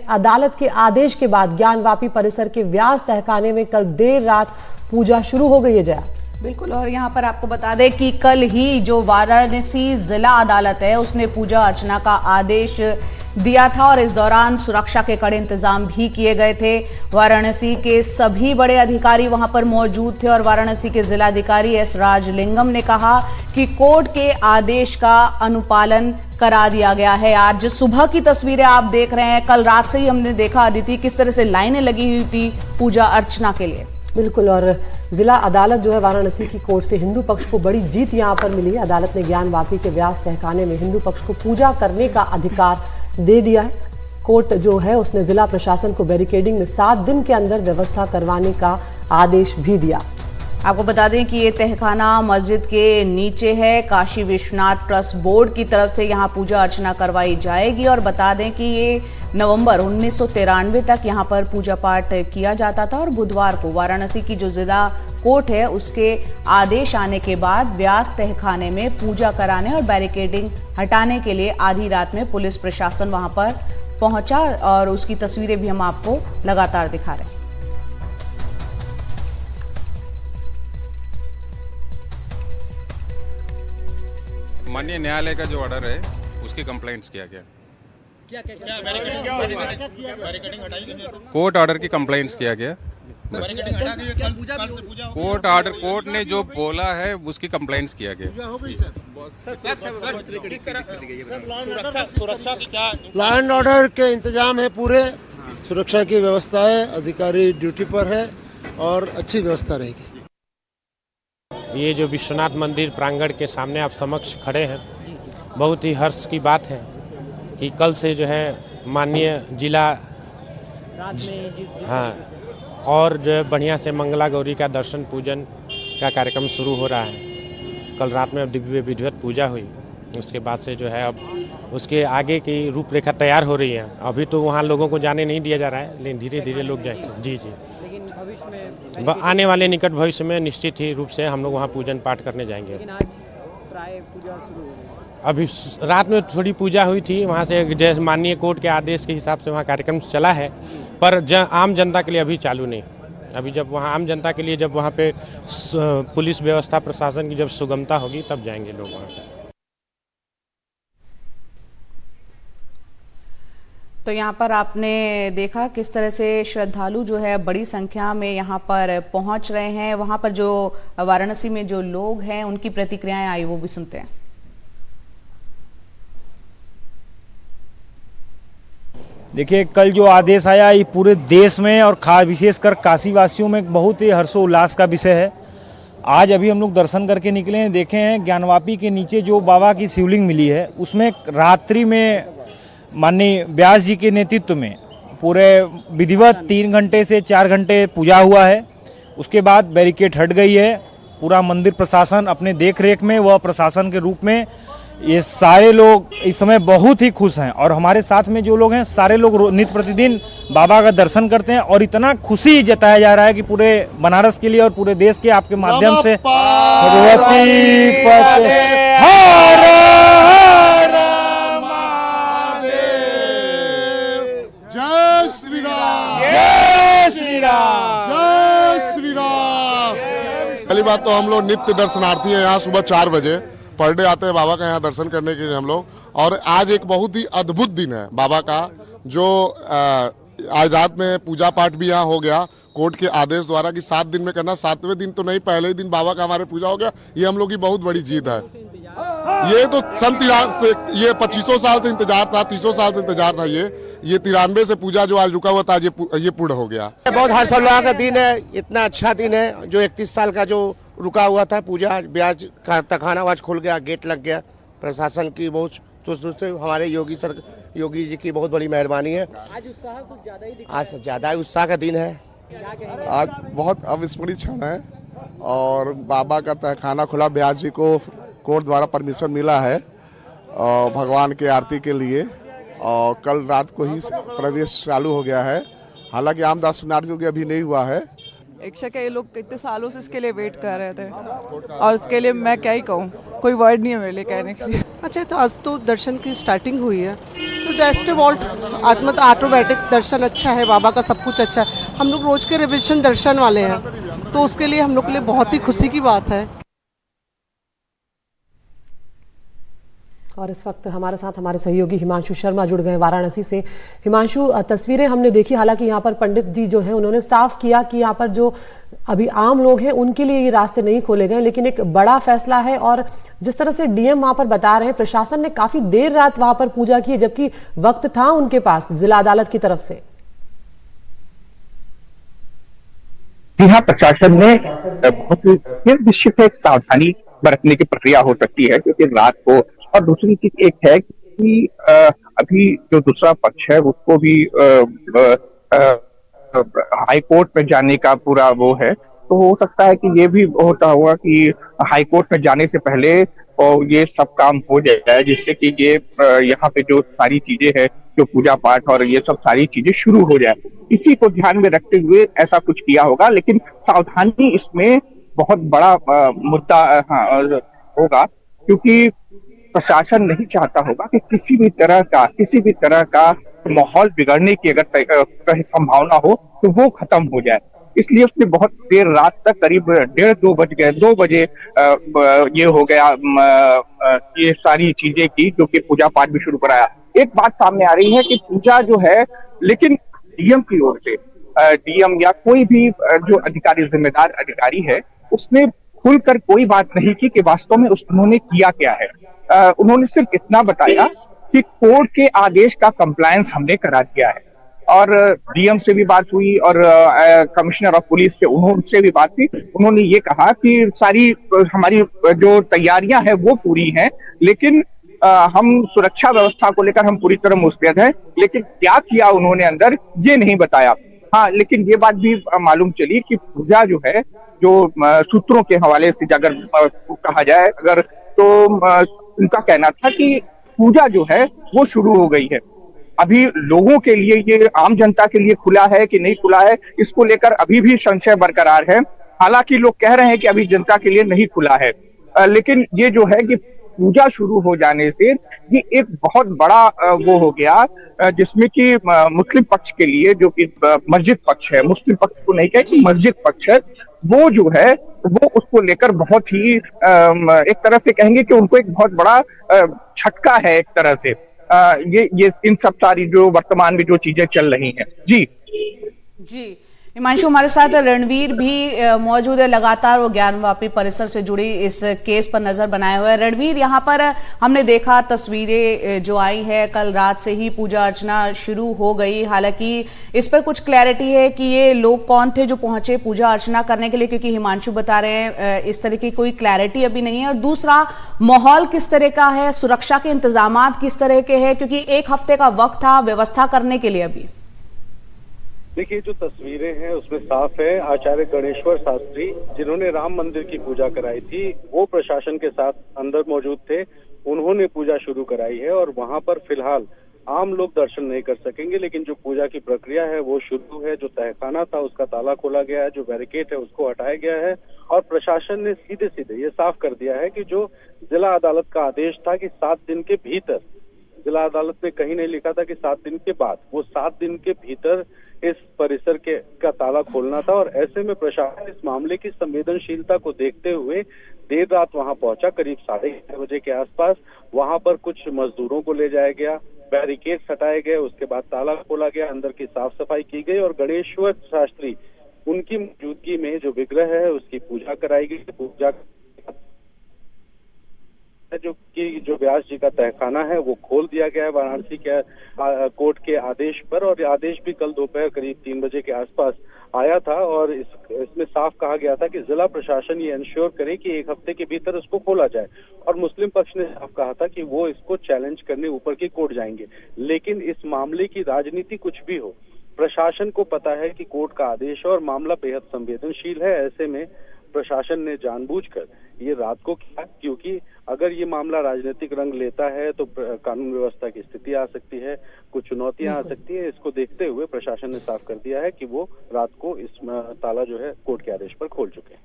अदालत के आदेश के बाद ज्ञानवापी परिसर के व्यास तहखाने में कल देर रात पूजा शुरू हो गई है। जया बिल्कुल, और यहाँ पर आपको बता दें कि कल ही जो वाराणसी जिला अदालत है उसने पूजा अर्चना का आदेश दिया था और इस दौरान सुरक्षा के कड़े इंतजाम भी किए गए थे। वाराणसी के सभी बड़े अधिकारी वहां पर मौजूद थे और वाराणसी के जिलाधिकारी एस राजलिंगम ने कहा कि कोर्ट के आदेश का अनुपालन करा दिया गया है। आज सुबह की तस्वीरें आप देख रहे हैं, कल रात से ही हमने देखा अदिति किस तरह से लाइनें लगी हुई थी पूजा अर्चना के लिए। बिल्कुल, और जिला अदालत जो है वाराणसी की कोर्ट से हिंदू पक्ष को बड़ी जीत यहाँ पर मिली है। अदालत ने ज्ञानवापी के व्यास तहखाने में हिंदू पक्ष को पूजा करने का अधिकार दे दिया है। कोर्ट जो है उसने जिला प्रशासन को बैरिकेडिंग में 7 दिन के अंदर व्यवस्था करवाने का आदेश भी दिया। आपको बता दें कि ये तहखाना मस्जिद के नीचे है। काशी विश्वनाथ ट्रस्ट बोर्ड की तरफ से यहाँ पूजा अर्चना करवाई जाएगी और बता दें कि ये नवंबर 1993 तक यहाँ पर पूजा पाठ किया जाता था और बुधवार को वाराणसी की जो जिला कोर्ट है उसके आदेश आने के बाद व्यास तहखाने में पूजा कराने और बैरिकेडिंग हटाने के लिए आधी रात में पुलिस प्रशासन वहां पर पहुंचा और उसकी तस्वीरें भी हम आपको लगातार दिखा रहे हैं। माननीय न्यायालय का जो ऑर्डर है उसकी कंप्लेंट्स किया गया। कोर्ट ऑर्डर की कंप्लेंट्स किया गया। कोर्ट ने जो बोला है उसकी कंप्लेंट्स किया गया। लॉ एंड ऑर्डर के इंतजाम है, पूरे सुरक्षा की व्यवस्था है, अधिकारी ड्यूटी पर है और अच्छी व्यवस्था रहेगी। ये जो विश्वनाथ मंदिर प्रांगण के सामने आप समक्ष खड़े हैं, बहुत ही हर्ष की बात है कि कल से जो है माननीय जिला और जो है बढ़िया से मंगला गौरी का दर्शन पूजन का कार्यक्रम शुरू हो रहा है। कल रात में अब दिव्य विधिवत पूजा हुई, उसके बाद से जो है अब उसके आगे की रूपरेखा तैयार हो रही है। अभी तो वहाँ लोगों को जाने नहीं दिया जा रहा है, लेकिन धीरे धीरे लोग जाएंगे। जी, लेकिन भविष्य में आने वाले निकट भविष्य में निश्चित ही रूप से हम लोग वहाँ पूजन पाठ करने जाएंगे। लेकिन आज प्राय पूजा शुरू अभी रात में थोड़ी पूजा हुई थी, वहाँ से जैसे माननीय कोर्ट के आदेश के हिसाब से वहाँ कार्यक्रम चला है, पर आम जनता के लिए अभी चालू नहीं। अभी जब वहाँ आम जनता के लिए जब वहाँ पे पुलिस व्यवस्था प्रशासन की जब सुगमता होगी तब जाएंगे लोग वहाँ पे। तो यहाँ पर आपने देखा किस तरह से श्रद्धालु जो है बड़ी संख्या में यहाँ पर पहुँच रहे हैं। वहाँ पर जो वाराणसी में जो लोग हैं उनकी प्रतिक्रियाएं आई वो भी सुनते हैं। देखिए, कल जो आदेश आया ये पूरे देश में और खास विशेषकर काशी वासियों में बहुत ही हर्षोल्लास का विषय है। आज अभी हम लोग दर्शन करके निकले हैं, देखे हैं ज्ञानवापी के नीचे जो बाबा की शिवलिंग मिली है उसमें रात्रि में माननीय व्यास जी के नेतृत्व में पूरे विधिवत 3 घंटे से 4 घंटे पूजा हुआ है। उसके बाद बैरिकेड हट गई है। पूरा मंदिर प्रशासन अपने देख रेख में वह प्रशासन के रूप में ये सारे लोग इस समय बहुत ही खुश हैं और हमारे साथ में जो लोग हैं सारे लोग नित्य प्रतिदिन बाबा का दर्शन करते हैं और इतना खुशी जताया जा रहा है कि पूरे बनारस के लिए और पूरे देश के आपके माध्यम से जय श्री राम, जय श्री राम, जय श्री राम। पहली बात तो हम लोग नित्य दर्शनार्थी हैं, यहाँ सुबह 4 बजे पर डे आते हैं बाबा का यहाँ दर्शन करने के लिए हम लोग। और आज एक बहुत ही अद्भुत दिन है बाबा का, जो आज रात में पूजा पाठ भी यहाँ हो गया कोर्ट के आदेश द्वारा कि 7 दिन में करना। 7वें दिन तो नहीं, पहले ही दिन बाबा का हमारे पूजा हो गया। ये हम लोग की बहुत बड़ी जीत है। ये तो सन ये 2500 साल से इंतजार था, 300 साल से इंतजार था। ये 93 से पूजा जो आज रुका हुआ था ये पूर्ण हो गया। बहुत हर्षोल्लास का दिन है, इतना अच्छा दिन है। जो 31 साल का जो रुका हुआ था पूजा, ब्याज का तहखाना आज खुल गया, गेट लग गया। प्रशासन की बहुत तुष्ट, हमारे योगी जी की बहुत बड़ी मेहरबानी है। आज उत्साह कुछ ज्यादा ही दिखा है। आज ज्यादा उत्साह का दिन है। आज बहुत अविस्मरणीय क्षण है और बाबा का तहखाना खुला। ब्याज जी को कोर्ट द्वारा परमिशन मिला है और भगवान के आरती के लिए, और कल रात को ही प्रवेश चालू हो गया है। हालांकि आम दर्शनार्थियों की अभी नहीं हुआ है। इच्छा ये लोग कितने सालों से इसके लिए वेट कर रहे थे और इसके लिए मैं क्या ही कहूँ, कोई वर्ड नहीं है मेरे लिए कहने के लिए। अच्छा, तो आज तो दर्शन की स्टार्टिंग हुई है, तो दैट्स वॉल्ट मतलब ऑटोमेटिक दर्शन अच्छा है, बाबा का सब कुछ अच्छा है। हम लोग रोज के रिविजन दर्शन वाले हैं, तो उसके लिए हम लोग के लिए बहुत ही खुशी की बात है। और इस वक्त हमारे साथ हमारे सहयोगी हिमांशु शर्मा जुड़ गए वाराणसी से। हिमांशु, तस्वीरें हमने देखी, हालांकि यहाँ पर पंडित जी जो हैं उन्होंने साफ किया कि यहाँ पर जो अभी आम लोग हैं उनके लिए ये रास्ते नहीं खोले गए, लेकिन एक बड़ा फैसला है। और जिस तरह से डीएम वहां पर बता रहे हैं, प्रशासन ने काफी देर रात वहां पर पूजा की, जबकि वक्त था उनके पास जिला अदालत की तरफ से। जी हाँ, प्रशासन ने बहुत निश्चित एक सावधानी बरतने की प्रक्रिया हो सकती है, क्योंकि रात को। और दूसरी चीज एक है कि अभी जो दूसरा पक्ष है उसको भी हाई कोर्ट में जाने का पूरा वो है, तो हो सकता है कि ये भी होता होगा कि हाई कोर्ट में जाने से पहले ये सब काम हो जाए, जिससे कि ये यहाँ पे जो सारी चीजें हैं, जो पूजा पाठ और ये सब सारी चीजें शुरू हो जाए, इसी को ध्यान में रखते हुए ऐसा कुछ किया होगा। लेकिन सावधानी इसमें बहुत बड़ा मुद्दा होगा, क्योंकि प्रशासन नहीं चाहता होगा कि किसी भी तरह का माहौल बिगड़ने की अगर संभावना हो तो वो खत्म हो जाए। इसलिए उसने बहुत देर रात तक, करीब 2 बजे ये हो गया, ये सारी चीजें की, जो कि पूजा पाठ भी शुरू कराया। एक बात सामने आ रही है कि पूजा जो है, लेकिन डीएम की ओर से, डीएम या कोई भी जो अधिकारी, जिम्मेदार अधिकारी है, उसने खुलकर कोई बात नहीं की कि वास्तव में उन्होंने किया क्या है। उन्होंने सिर्फ इतना बताया कि कोर्ट के आदेश का कंप्लायंस हमने करा दिया है। और डीएम से भी बात हुई और कमिश्नर ऑफ पुलिस के उनसे भी बात हुई। उन्होंने ये कहा कि सारी हमारी जो तैयारियां हैं वो पूरी हैं, लेकिन हम सुरक्षा व्यवस्था को लेकर हम पूरी तरह मुस्तैद हैं, लेकिन क्या किया उन्होंने अंदर ये नहीं बताया। हाँ, लेकिन ये बात भी मालूम चली कि पूजा जो है, जो सूत्रों के हवाले से अगर कहा जाए अगर, तो उनका कहना था कि पूजा जो है वो शुरू हो गई है। अभी लोगों के लिए, ये आम जनता के लिए खुला है कि नहीं खुला है, इसको लेकर अभी भी संशय बरकरार है। हालांकि लोग कह रहे हैं कि अभी जनता के लिए नहीं खुला है, लेकिन ये जो है कि पूजा शुरू हो जाने से ये एक बहुत बड़ा वो हो गया, जिसमें कि मुस्लिम पक्ष के लिए, जो कि मस्जिद पक्ष है, मुस्लिम पक्ष को नहीं कहे, मस्जिद पक्ष है, वो जो है वो उसको लेकर बहुत ही एक तरह से कहेंगे कि उनको एक बहुत बड़ा झटका है एक तरह से। ये इन सब सारी जो वर्तमान में जो चीजें चल रही हैं। जी हिमांशु, हमारे साथ रणवीर भी मौजूद है, लगातार वो ज्ञानवापी परिसर से जुड़ी इस केस पर नजर बनाए हुए है। रणवीर, यहाँ पर हमने देखा तस्वीरें जो आई है, कल रात से ही पूजा अर्चना शुरू हो गई। हालांकि इस पर कुछ क्लैरिटी है कि ये लोग कौन थे जो पहुंचे पूजा अर्चना करने के लिए, क्योंकि हिमांशु बता रहे हैं इस तरह की कोई क्लैरिटी अभी नहीं है। और दूसरा, माहौल किस तरह का है, सुरक्षा के इंतजाम किस तरह के है, क्योंकि 1 हफ्ते का वक्त था व्यवस्था करने के लिए। अभी देखिए, जो तस्वीरें हैं उसमें साफ है, आचार्य गणेश्वर शास्त्री जिन्होंने राम मंदिर की पूजा कराई थी, वो प्रशासन के साथ अंदर मौजूद थे। उन्होंने पूजा शुरू कराई है और वहां पर फिलहाल आम लोग दर्शन नहीं कर सकेंगे, लेकिन जो पूजा की प्रक्रिया है वो शुरू है। जो तहखाना था उसका ताला खोला गया है, जो बैरिकेड है उसको हटाया गया है, और प्रशासन ने सीधे सीधे ये साफ कर दिया है कि जो जिला अदालत का आदेश था कि 7 दिन के भीतर, जिला अदालत ने कहीं नहीं लिखा था कि 7 दिन के बाद, वो 7 दिन के भीतर इस परिसर का ताला खोलना था। और ऐसे में प्रशासन इस मामले की संवेदनशीलता को देखते हुए देर रात वहां पहुंचा, करीब 6:30 बजे के आसपास। वहां पर कुछ मजदूरों को ले जाया गया, बैरिकेड हटाए गए, उसके बाद ताला खोला गया, अंदर की साफ सफाई की गई और गणेश्वर शास्त्री उनकी मौजूदगी में जो विग्रह है उसकी पूजा कराई गई। पूजा जो व्यास जी का तहखाना है वो खोल दिया गया है वाराणसी के कोर्ट के आदेश पर, और आदेश भी कल दोपहर करीब 3 बजे के आसपास आया था। और इसमें साफ कहा गया था कि जिला प्रशासन ये इंश्योर करे कि 1 हफ्ते के भीतर उसको खोला जाए, और मुस्लिम पक्ष ने साफ कहा था कि वो इसको चैलेंज करने ऊपर की कोर्ट जाएंगे। लेकिन इस मामले की राजनीति कुछ भी हो, प्रशासन को पता है कि कोर्ट का आदेश है और मामला बेहद संवेदनशील है। ऐसे में प्रशासन ने जानबूझकर ये रात को किया, क्योंकि अगर ये मामला राजनीतिक रंग लेता है तो कानून व्यवस्था की स्थिति आ सकती है, कुछ चुनौतियां आ सकती है। इसको देखते हुए प्रशासन ने साफ कर दिया है कि वो रात को इस ताला जो है कोर्ट के आदेश पर खोल चुके हैं।